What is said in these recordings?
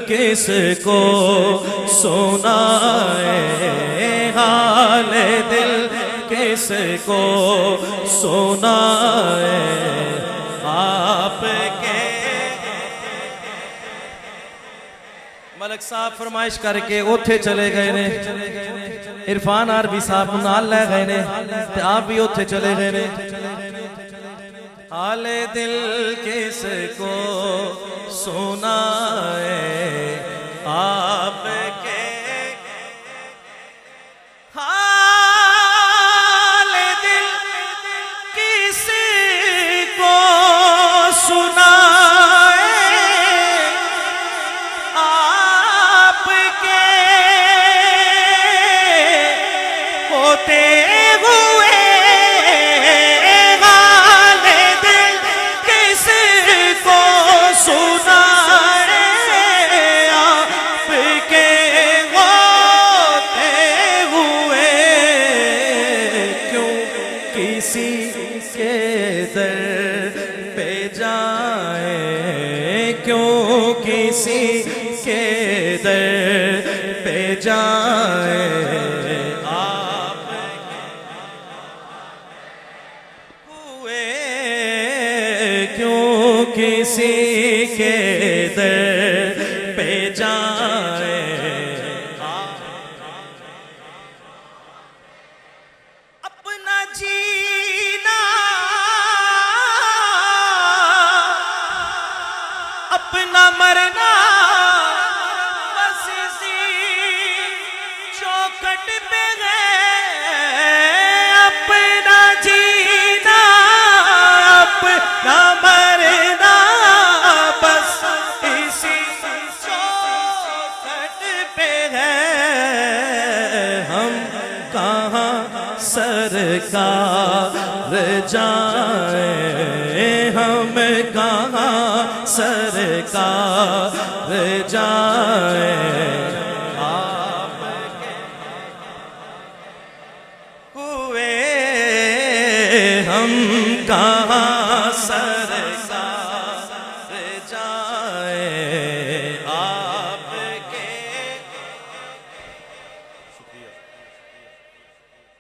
किसको सुनाए, हाल दिल किसको सुनाए। आपके मलक साहब फरमाइश करके उथे चले गए ने, इरफान आरबी साहब नाल ले गए ने, आप भी उथे चले गए ने। हाले दिल किसको सुनाए, आपके हाले दिल किसको सुनाए, आपके होते हुए हाले दिल किसको सुनाए, आपके होते हुए क्यों किसी के दर पे जाए, क्यों किसी के दर पे जाए। आप हुए क्यों किसी के दर पे जाए। अपना जीना अपना मरना बस इसी चौखट पे है, अपना जीना अपना मरना बस इसी चौखट पे है। हम कहाँ सरकार जाए, हम कहाँ सरकार जाए। आपके हुए हम कहाँ सरकार जाए। आपके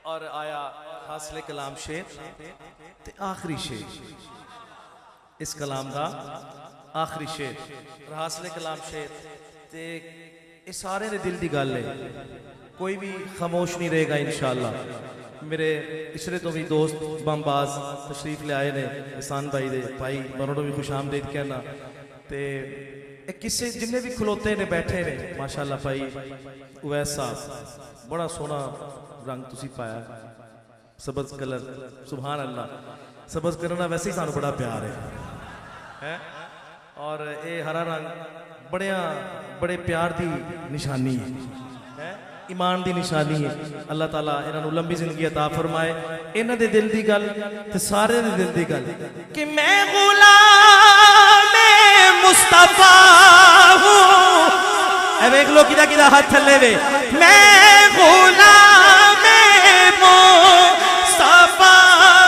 और आया हासिल कलाम शेर ते आखिरी शेर, इस कलाम का आखिरी शेर और हासिल कलाम शेर ते ये सारे दे दिल दी गल है, कोई भी खामोश नहीं रहेगा इंशाअल्लाह। मेरे इशरे तो भी दोस्त बमबाज तशरीफ ले आए ने, एहसान भाई दे भाई बरों भी खुश आमदीद कहना ते किसे जिन्ने भी खलोते ने बैठे ने माशाअल्लाह। भाई उवैस साहब बड़ा सोहना रंग तुसी पाया, सबज कलर, सुभान अल्लाह। सबज करना वैसे ही सानू बड़ा प्यार है और ये हरा रंग बड़े प्यार की निशानी है, ईमान की निशानी है। अल्लाह ताला इन्हों लंबी जिंदगी अता फरमाए। इन्हां दे दिल की गल ते सारे दे दिल की गल कि मैं गुलाम मुस्तफा हूं। वेख लो किदा किदा हाथ थले वे, मैं गुलाम मुस्तफा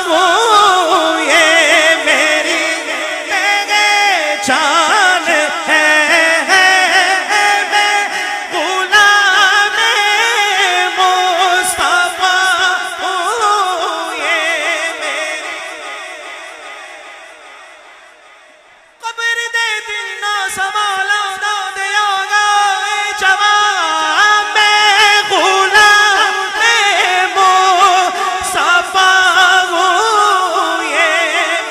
हूं, ये मेरी पहचान है। मैं गुलाम मुस्तफा हूं, ये मेरी कब्र दे दिन ना संभाला ना दियागा जवा। मैं गुलाम मुस्तफा हूं, ये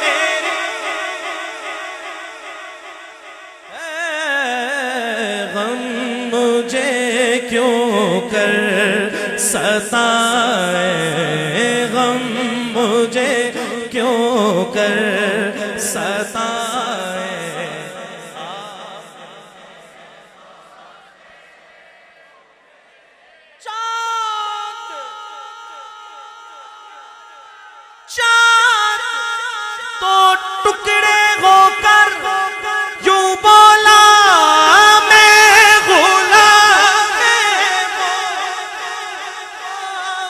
मेरी गम मुझे क्यों कर सताए, गम मुझे क्यों कर सताए। चांद तो टुकड़े होकर यूं बोला, मैं गुलाम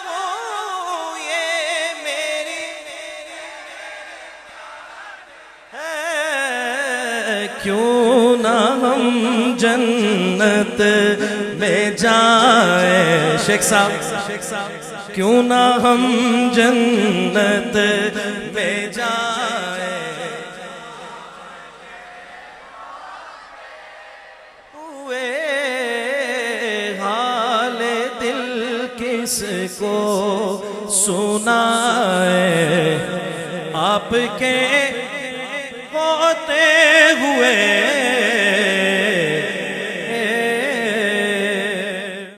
हूं, ये मेरी है। क्यों ना हम जन्नत जन्नत में जाए। शेख साहब क्यों ना हम जन्नत में जाए। हुए हाल दिल किसको सुनाए, आपके होते हुए